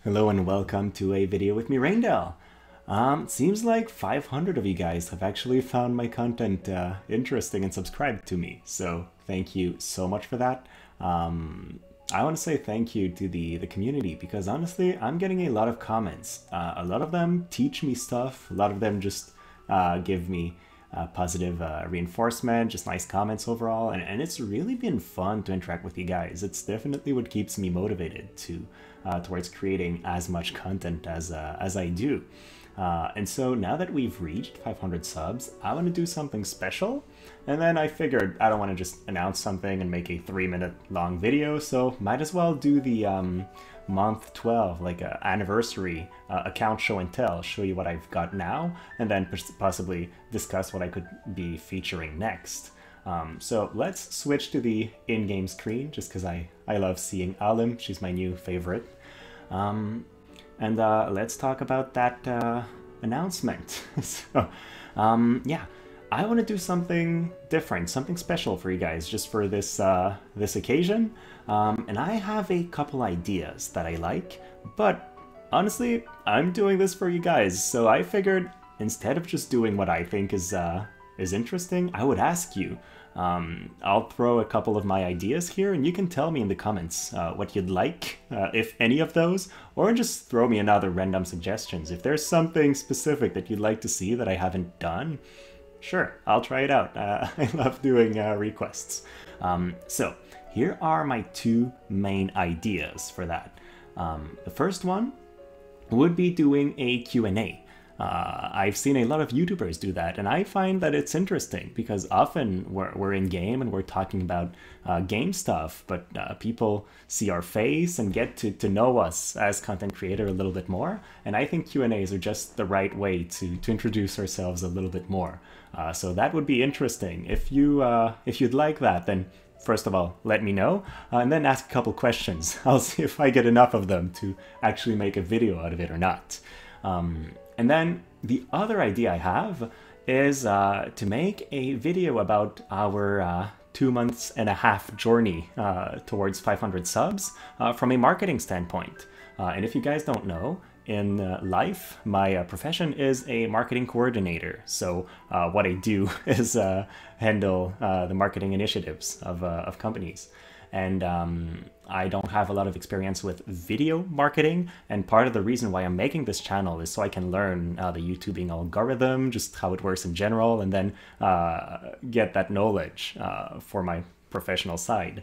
Hello and welcome to a video with me, Raindell. It seems like 500 of you guys have actually found my content interesting and subscribed to me, so thank you so much for that. I want to say thank you to the community because honestly, I'm getting a lot of comments. A lot of them teach me stuff, a lot of them just give me positive reinforcement, just nice comments overall, and it's really been fun to interact with you guys. It's definitely what keeps me motivated to towards creating as much content as I do. And so now that we've reached 500 subs, I want to do something special. And then I figured I don't want to just announce something and make a 3-minute long video, so might as well do the month 12, like a anniversary account show and tell, show you what I've got now, and then possibly discuss what I could be featuring next. So let's switch to the in-game screen, just because I love seeing Alim. She's my new favorite. And let's talk about that announcement. So, yeah, I want to do something different, something special for you guys, just for this this occasion. And I have a couple ideas that I like, but honestly, I'm doing this for you guys. So I figured instead of just doing what I think is interesting, I would ask you. I'll throw a couple of my ideas here, and you can tell me in the comments what you'd like, if any of those, or just throw me another random suggestions. If there's something specific that you'd like to see that I haven't done, sure, I'll try it out. I love doing requests. So here are my two main ideas for that. The first one would be doing a Q&A. I've seen a lot of YouTubers do that, and I find that it's interesting because often we're in game and we're talking about game stuff, but people see our face and get to know us as content creator a little bit more, and I think Q&As are just the right way to introduce ourselves a little bit more. So that would be interesting. If you'd like that, then first of all, let me know, and then ask a couple questions. I'll see if I get enough of them to actually make a video out of it or not. And then the other idea I have is to make a video about our 2.5 month journey towards 500 subs from a marketing standpoint. And if you guys don't know, in life, my profession is a marketing coordinator. So what I do is handle the marketing initiatives of companies. And I don't have a lot of experience with video marketing, and part of the reason why I'm making this channel is so I can learn the YouTubing algorithm, just how it works in general, and then get that knowledge for my professional side.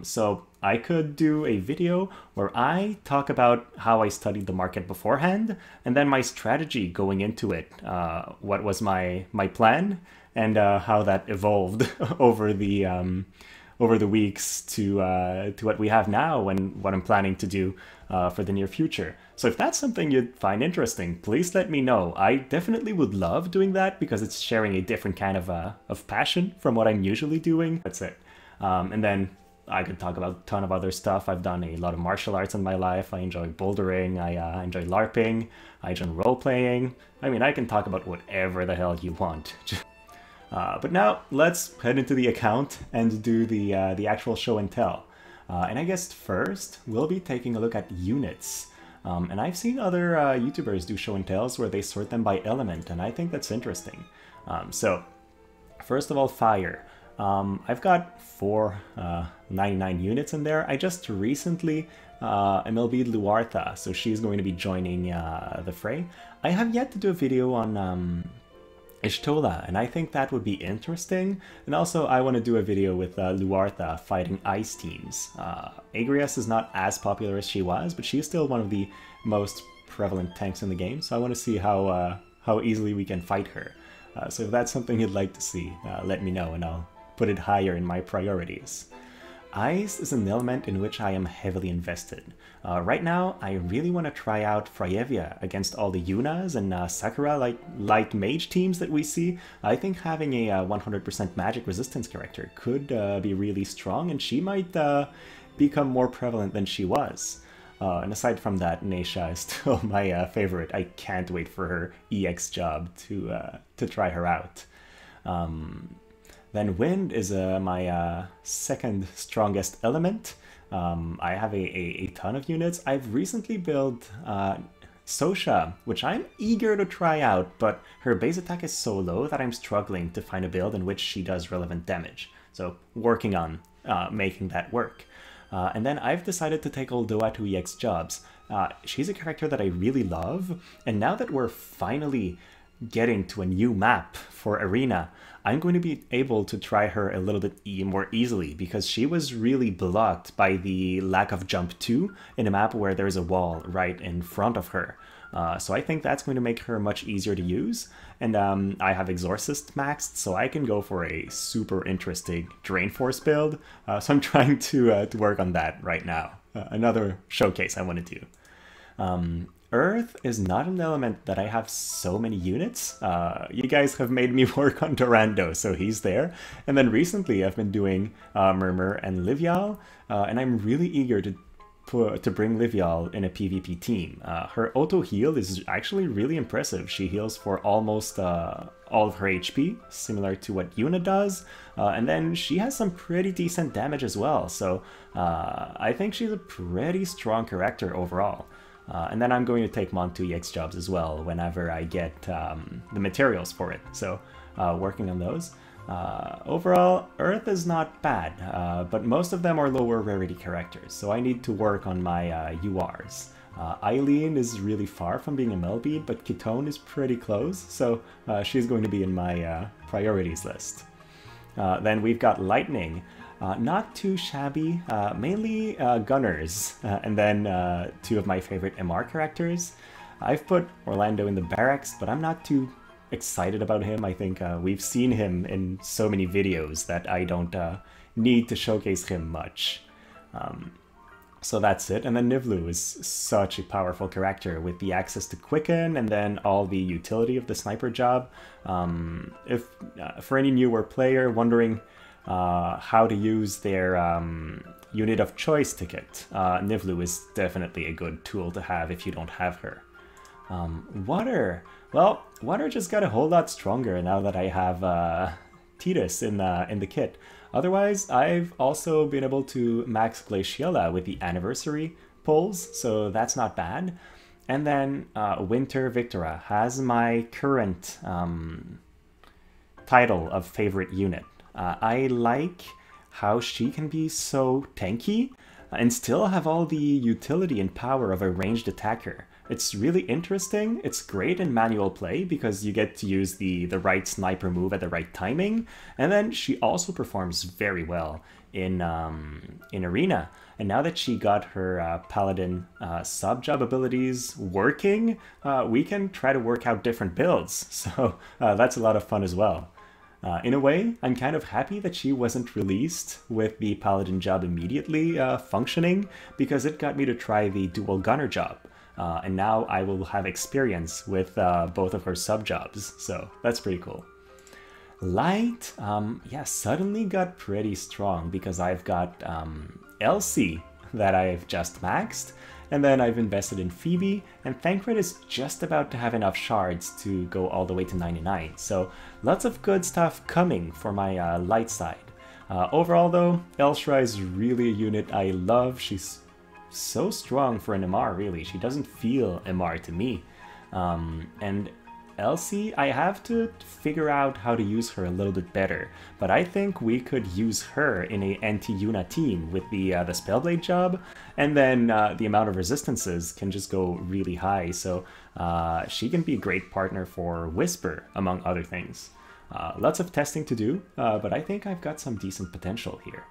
So I could do a video where I talk about how I studied the market beforehand, and then my strategy going into it, what was my plan, and how that evolved over the weeks to what we have now and what I'm planning to do for the near future. So if that's something you'd find interesting, please let me know. I definitely would love doing that because it's sharing a different kind of passion from what I'm usually doing. That's it. And then I could talk about a ton of other stuff. I've done a lot of martial arts in my life. I enjoy bouldering, I enjoy LARPing, I enjoy role-playing. I mean, I can talk about whatever the hell you want. But now let's head into the account and do the actual show and tell. And I guess first we'll be taking a look at units. And I've seen other YouTubers do show and tells where they sort them by element, and I think that's interesting. So first of all, fire. I've got 499 units in there. I just recently MLB'd Luartha, so she's going to be joining the fray. I have yet to do a video on Ishtola, and I think that would be interesting. And also I want to do a video with Luartha fighting ice teams. Agrias is not as popular as she was, but she's still one of the most prevalent tanks in the game, so I want to see how easily we can fight her. So if that's something you'd like to see, let me know and I'll put it higher in my priorities. Ice is an element in which I am heavily invested. Right now, I really want to try out Freyevia against all the Yunas and Sakura light mage teams that we see. I think having a 100% magic resistance character could be really strong, and she might become more prevalent than she was. And aside from that, Neisha is still my favorite. I can't wait for her EX job to try her out. Then wind is my second strongest element. I have a ton of units. I've recently built Sosha, which I'm eager to try out, but her base attack is so low that I'm struggling to find a build in which she does relevant damage. So working on making that work. And then I've decided to take old WOTV EX jobs. She's a character that I really love, and now that we're finally getting to a new map for Arena, I'm going to be able to try her a little bit more easily, because she was really blocked by the lack of jump 2 in a map where there's a wall right in front of her. So I think that's going to make her much easier to use. And I have Exorcist maxed, so I can go for a super interesting Drain Force build. So I'm trying to work on that right now. Another showcase I want to do. Earth is not an element that I have so many units. You guys have made me work on Durando, so he's there. And then recently I've been doing Murmur and Livial, and I'm really eager to bring Livial in a PvP team. Her auto heal is actually really impressive. She heals for almost all of her HP, similar to what Yuna does, and then she has some pretty decent damage as well, so I think she's a pretty strong character overall. And then I'm going to take Mon2 EX jobs as well whenever I get the materials for it, so working on those. Overall, Earth is not bad, but most of them are lower rarity characters, so I need to work on my URs. Eileen is really far from being a Melby, but Ketone is pretty close, so she's going to be in my priorities list. Then we've got Lightning. Not too shabby, mainly Gunners, and then two of my favorite MR characters. I've put Orlando in the barracks, but I'm not too excited about him. I think we've seen him in so many videos that I don't need to showcase him much. So that's it. And then Nivlu is such a powerful character with the access to Quicken and then all the utility of the sniper job. If for any newer player wondering how to use their unit of choice ticket, Nivlu is definitely a good tool to have if you don't have her. Water. Well, Water just got a whole lot stronger now that I have Titus in the kit. Otherwise, I've also been able to max Glaciella with the anniversary pulls, so that's not bad. And then Winter Victora has my current title of favorite unit. I like how she can be so tanky and still have all the utility and power of a ranged attacker. It's really interesting. It's great in manual play because you get to use the right sniper move at the right timing, and then she also performs very well in Arena. And now that she got her Paladin sub-job abilities working, we can try to work out different builds, so that's a lot of fun as well. In a way, I'm kind of happy that she wasn't released with the Paladin job immediately functioning, because it got me to try the dual gunner job. And now I will have experience with both of her sub-jobs, so that's pretty cool. Light, yeah, suddenly got pretty strong because I've got Elsie that I've just maxed, and then I've invested in Phoebe, and Thancred is just about to have enough shards to go all the way to 99, so lots of good stuff coming for my light side. Overall though, Elshra is really a unit I love. She's so strong for an MR, really. She doesn't feel MR to me. And Elsie, I have to figure out how to use her a little bit better, but I think we could use her in a anti-Yuna team with the Spellblade job, and then the amount of resistances can just go really high, so she can be a great partner for Whisper, among other things. Lots of testing to do, but I think I've got some decent potential here.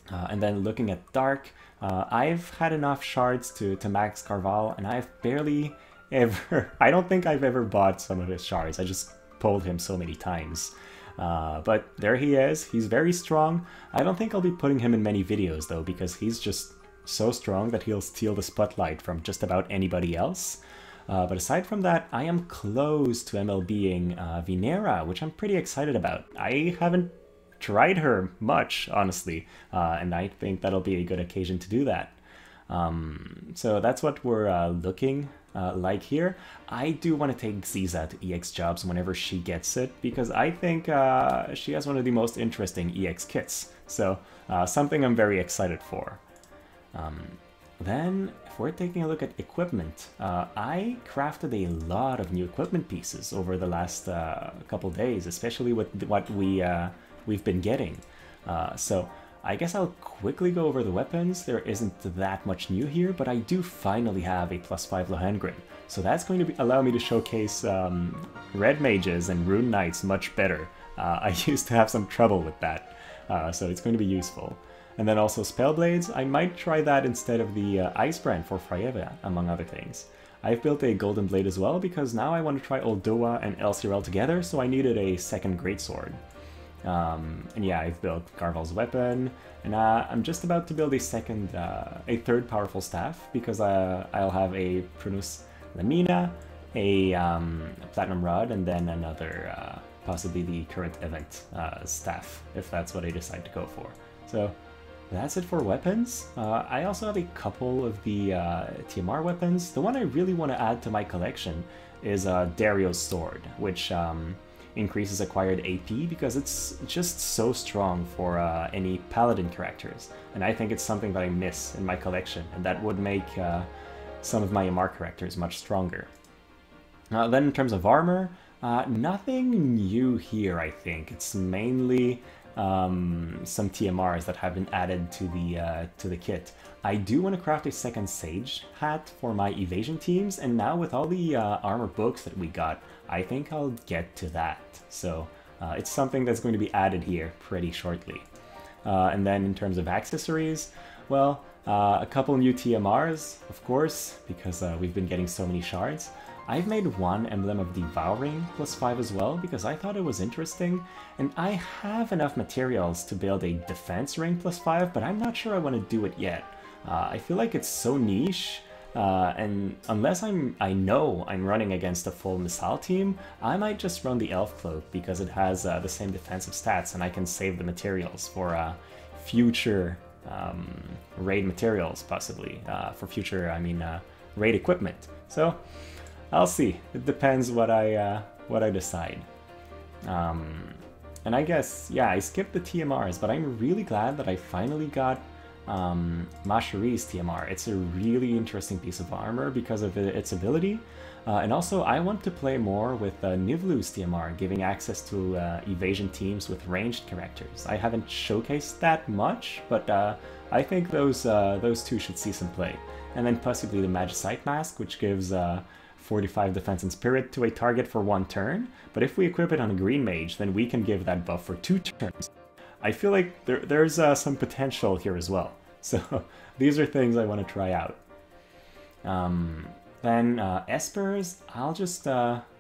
And then looking at Dark, I've had enough shards to max Carval, and I've barely ever... I don't think I've ever bought some of his shards. I just pulled him so many times. But there he is. He's very strong. I don't think I'll be putting him in many videos, though, because he's just so strong that he'll steal the spotlight from just about anybody else. But aside from that, I am close to MLBing Vinera, which I'm pretty excited about. I haven't tried her much, honestly, and I think that'll be a good occasion to do that. So that's what we're looking like here. I do want to take Ziza to EX jobs whenever she gets it, because I think she has one of the most interesting EX kits, so something I'm very excited for. Then, if we're taking a look at equipment, I crafted a lot of new equipment pieces over the last couple days, especially with what we've been getting. So I guess I'll quickly go over the weapons. There isn't that much new here, but I do finally have a +5 Lohengrin. So that's going to allow me to showcase red mages and rune knights much better. I used to have some trouble with that, so it's going to be useful. And then also Spellblades, I might try that instead of the Ice Brand for Freyeva, among other things. I've built a Golden Blade as well, because now I want to try Oldoa and Elsirel together, so I needed a second Greatsword. And yeah, I've built Garval's Weapon, and I'm just about to build a third Powerful Staff, because I'll have a Prunus Lamina, a Platinum Rod, and then another, possibly the current event staff, if that's what I decide to go for. So that's it for weapons. I also have a couple of the TMR weapons. The one I really want to add to my collection is Dario's Sword, which increases acquired AP because it's just so strong for any paladin characters. And I think it's something that I miss in my collection, and that would make some of my MR characters much stronger. Then in terms of armor, nothing new here, I think. It's mainly some TMRs that have been added to the kit. I do want to craft a second Sage hat for my evasion teams, and now with all the armor books that we got, I think I'll get to that. So it's something that's going to be added here pretty shortly. And then in terms of accessories, well, a couple new TMRs, of course, because we've been getting so many shards. I've made one Emblem of Devouring +5 as well, because I thought it was interesting, and I have enough materials to build a Defense Ring +5, but I'm not sure I want to do it yet. I feel like it's so niche, and unless I know I'm running against a full Missile team, I might just run the Elf Cloak, because it has the same defensive stats, and I can save the materials for future raid materials, possibly, for future, raid equipment. So I'll see. It depends what I decide. And I guess, yeah, I skipped the TMRs, but I'm really glad that I finally got Mashari's TMR. It's a really interesting piece of armor because of its ability. And also, I want to play more with Nivlu's TMR, giving access to evasion teams with ranged characters. I haven't showcased that much, but I think those two should see some play. And then possibly the Magicite Mask, which gives 45 defense and spirit to a target for 1 turn, but if we equip it on a green mage, then we can give that buff for 2 turns. I feel like there's some potential here as well, so these are things I want to try out. Then Espers, I'll just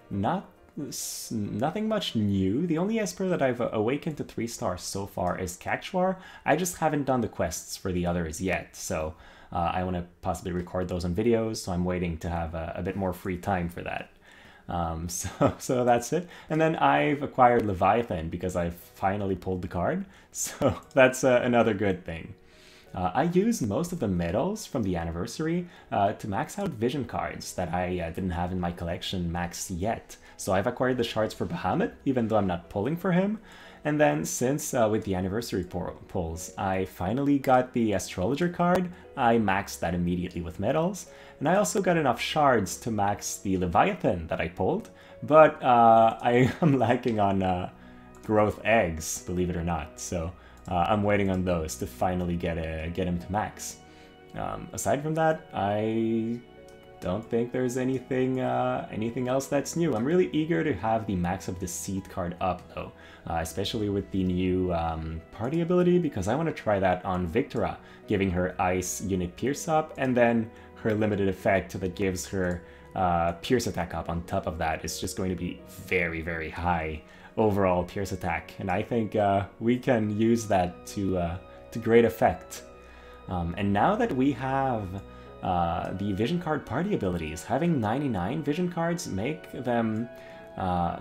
nothing much new. The only Esper that I've awakened to 3 stars so far is Kakshwar. I just haven't done the quests for the others yet, so I want to possibly record those on videos, so I'm waiting to have a bit more free time for that. So that's it. And then I've acquired Leviathan because I've finally pulled the card, so that's another good thing. I used most of the medals from the anniversary to max out vision cards that I didn't have in my collection maxed yet. So I've acquired the shards for Bahamut, even though I'm not pulling for him. And then since with the anniversary pulls, I finally got the astrologer card, I maxed that immediately with medals. And I also got enough shards to max the Leviathan that I pulled, but I am lacking on growth eggs, believe it or not. So I'm waiting on those to finally get him to max. Aside from that, I don't think there's anything else that's new. I'm really eager to have the Max of Deceit card up though, especially with the new party ability, because I want to try that on Victora, giving her Ice unit Pierce up, and then her limited effect that gives her Pierce attack up on top of that is just going to be very, very high overall Pierce attack, and I think we can use that to great effect. And now that we have the vision card party abilities, having 99 vision cards make them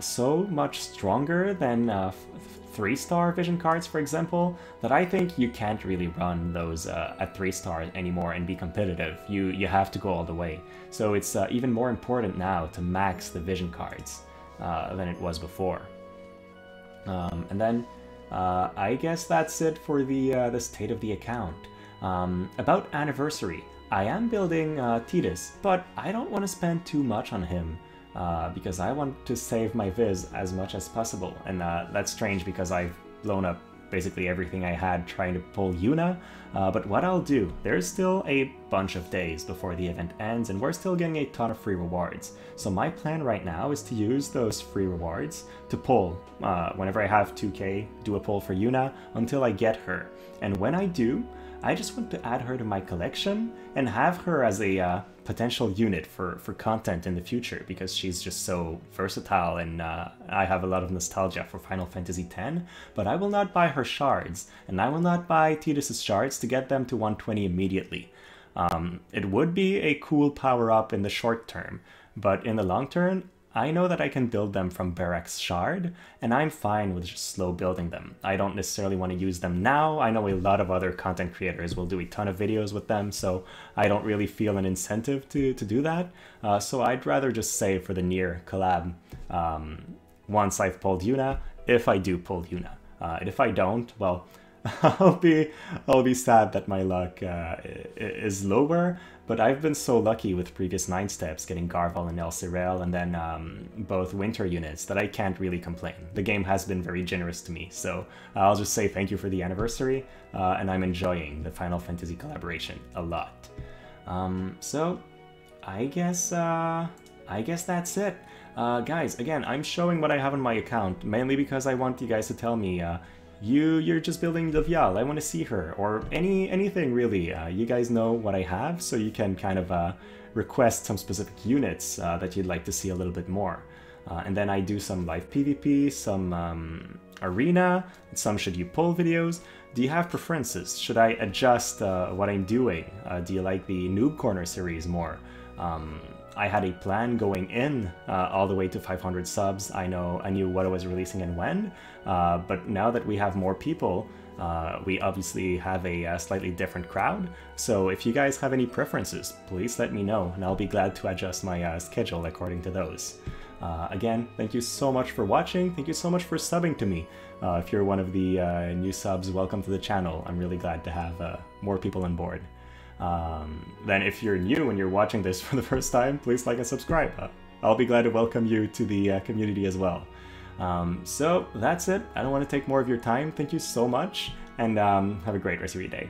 so much stronger than 3-star vision cards, for example, that I think you can't really run those at 3-star anymore and be competitive. You have to go all the way. So it's even more important now to max the vision cards than it was before. And then I guess that's it for the state of the account. About Anniversary, I am building Titus, but I don't want to spend too much on him because I want to save my Viz as much as possible, and that's strange because I've blown up basically everything I had trying to pull Yuna, but what I'll do, there's still a bunch of days before the event ends and we're still getting a ton of free rewards. So my plan right now is to use those free rewards to pull, whenever I have 2k, do a pull for Yuna until I get her. And when I do, I just want to add her to my collection and have her as a potential unit for content in the future because she's just so versatile, and I have a lot of nostalgia for Final Fantasy X, but I will not buy her shards, and I will not buy Tidus's shards to get them to 120 immediately. It would be a cool power-up in the short term, but in the long term, I know that I can build them from Barak's shard, and I'm fine with just slow building them. I don't necessarily want to use them now. I know a lot of other content creators will do a ton of videos with them, so I don't really feel an incentive to do that. So I'd rather just save for the Nier collab once I've pulled Yuna, if I do pull Yuna. And if I don't, well, I'll be sad that my luck is lower, but I've been so lucky with previous 9 steps getting Garval and El Cirel and then both winter units that I can't really complain. The game has been very generous to me, so I'll just say thank you for the anniversary, and I'm enjoying the Final Fantasy collaboration a lot. So I guess that's it. Guys, again, I'm showing what I have on my account, mainly because I want you guys to tell me you're just building Livial, I want to see her, or anything really. You guys know what I have, so you can kind of request some specific units that you'd like to see a little bit more. And then I do some live PvP, some arena, some should you pull videos. Do you have preferences? Should I adjust what I'm doing? Do you like the Noob Corner series more? I had a plan going in all the way to 500 subs. I knew what I was releasing and when, but now that we have more people, we obviously have a slightly different crowd. So if you guys have any preferences, please let me know, and I'll be glad to adjust my schedule according to those. Again, thank you so much for watching. Thank you so much for subbing to me. If you're one of the new subs, welcome to the channel. I'm really glad to have more people on board. Then if you're new and you're watching this for the first time, please like and subscribe. I'll be glad to welcome you to the community as well. So that's it. I don't want to take more of your time. Thank you so much, and have a great rest of your day.